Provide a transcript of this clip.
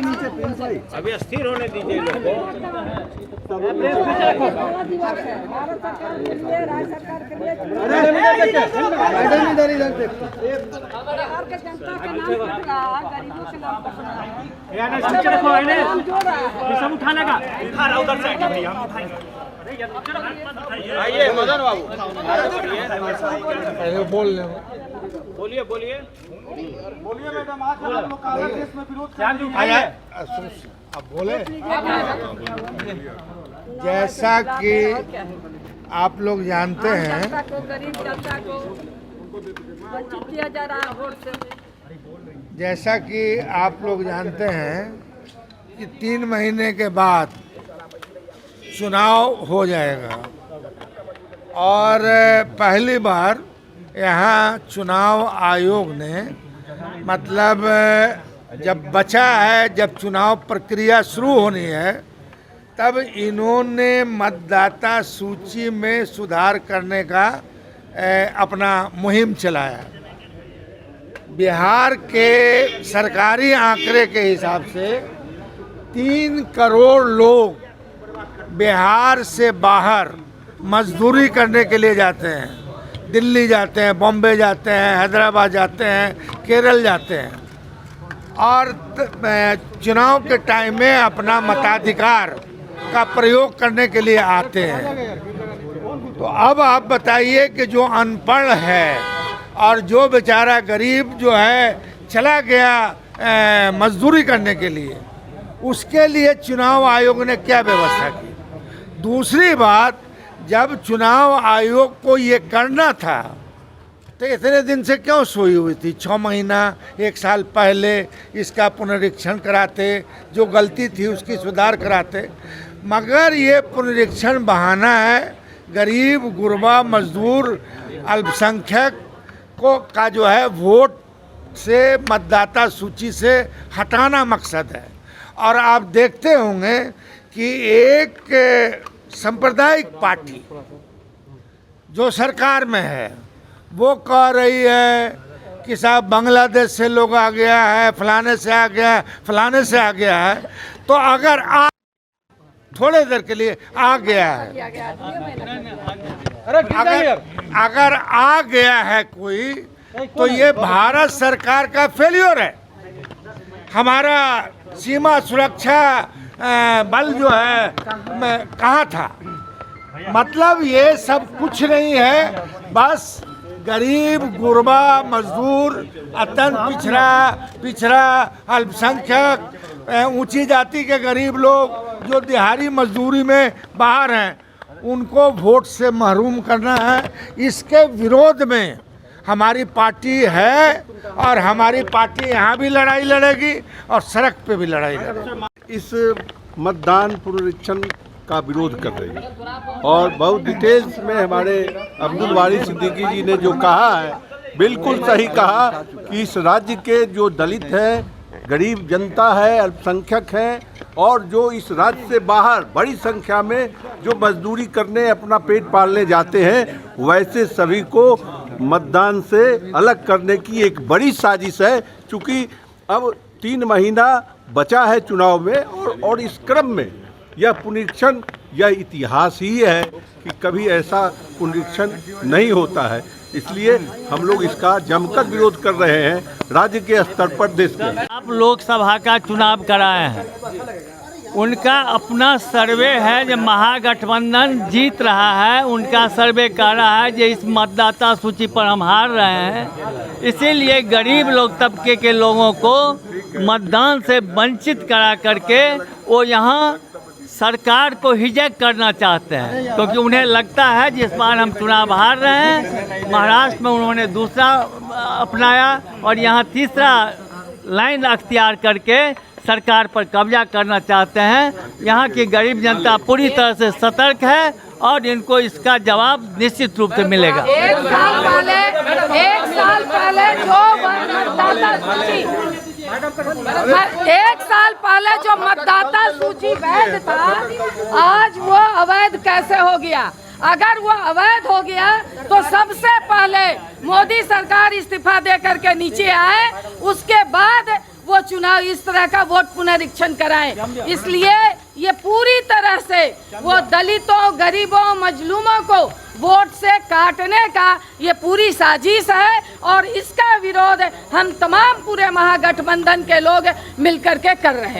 अभी अस्थिर होने दीजिए लोग को। आइए मदन बाबू बोलिए बोलिए बोलिए मैडम, आज हम लोग कांग्रेस में विरोध अब बोले। जैसा कि आप लोग जानते हैं, गरीब जनता को वंचित किया जा रहा है वोट से। जैसा कि आप लोग जानते हैं कि 3 महीने के बाद चुनाव हो जाएगा और पहली बार यहाँ चुनाव आयोग ने मतलब जब बचा है, जब चुनाव प्रक्रिया शुरू होनी है, तब इन्होंने मतदाता सूची में सुधार करने का अपना मुहिम चलाया। बिहार के सरकारी आंकड़े के हिसाब से 3 करोड़ लोग बिहार से बाहर मजदूरी करने के लिए जाते हैं। दिल्ली जाते हैं, बॉम्बे जाते हैं, हैदराबाद जाते हैं, केरल जाते हैं और चुनाव के टाइम में अपना मताधिकार का प्रयोग करने के लिए आते हैं। तो अब आप बताइए कि जो अनपढ़ है और जो बेचारा गरीब जो है चला गया मजदूरी करने के लिए, उसके लिए चुनाव आयोग ने क्या व्यवस्था की। दूसरी बात, जब चुनाव आयोग को ये करना था तो इतने दिन से क्यों सोई हुई थी? 6 महीना 1 साल पहले इसका पुनरीक्षण कराते, जो गलती थी उसकी सुधार कराते। मगर ये पुनरीक्षण बहाना है, गरीब गुरबा मजदूर अल्पसंख्यक को का जो है वोट से मतदाता सूची से हटाना मकसद है। और आप देखते होंगे कि एक सांप्रदायिक पार्टी जो सरकार में है वो कह रही है कि साहब बांग्लादेश से लोग आ गया है, फलाने से आ गया है, फलाने से आ गया है। तो अगर थोड़े देर के लिए आ गया है, अगर आ गया है कोई, तो ये भारत सरकार का फेल्योर है। हमारा सीमा सुरक्षा बल जो है कहाँ था? मतलब ये सब कुछ नहीं है, बस गरीब गुरबा मजदूर अत्यंत पिछड़ा अल्पसंख्यक ऊंची जाति के गरीब लोग जो दिहाड़ी मजदूरी में बाहर हैं, उनको वोट से महरूम करना है। इसके विरोध में हमारी पार्टी है और हमारी पार्टी यहाँ भी लड़ाई लड़ेगी और सड़क पे भी लड़ाई लड़ेगी। इस मतदान पुनरीक्षण का विरोध कर रही है और बहुत डिटेल्स में हमारे अब्दुल वारिस सिद्दीकी जी ने जो कहा है, बिल्कुल सही कहा कि इस राज्य के जो दलित हैं, गरीब जनता है, अल्पसंख्यक हैं और जो इस राज्य से बाहर बड़ी संख्या में जो मजदूरी करने अपना पेट पालने जाते हैं, वैसे सभी को मतदान से अलग करने की एक बड़ी साजिश है। चूँकि अब 3 महीना बचा है चुनाव में और इस क्रम में यह पुनरीक्षण, यह इतिहास ही है कि कभी ऐसा पुनरीक्षण नहीं होता है। इसलिए हम लोग इसका जमकर विरोध कर रहे हैं राज्य के स्तर पर, देश के। आप लोकसभा का चुनाव कराए हैं, उनका अपना सर्वे है जो महागठबंधन जीत रहा है, उनका सर्वे कह रहा है कि इस मतदाता सूची पर हम हार रहे हैं, इसीलिए गरीब लोग तबके के लोगों को मतदान से वंचित करा करके वो यहाँ सरकार को हिजैक करना चाहते हैं, क्योंकि उन्हें लगता है जिस बार हम चुनाव हार रहे हैं। महाराष्ट्र में उन्होंने दूसरा अपनाया और यहाँ तीसरा लाइन अख्तियार करके सरकार पर कब्जा करना चाहते हैं। यहाँ की गरीब जनता पूरी तरह से सतर्क है और इनको इसका जवाब निश्चित रूप से मिलेगा। एक साल पहले जो मतदाता सूची वैध था, आज वो अवैध कैसे हो गया? अगर वो अवैध हो गया तो सबसे पहले मोदी सरकार इस्तीफा दे करके नीचे आए, उसके बाद वो चुनाव इस तरह का वोट पुनरीक्षण कराएं। इसलिए ये पूरी तरह से वो दलितों, गरीबों, मजलूमों को वोट से काटने का ये पूरी साजिश है और इसका विरोध हम तमाम पूरे महागठबंधन के लोग मिलकर के कर रहे हैं।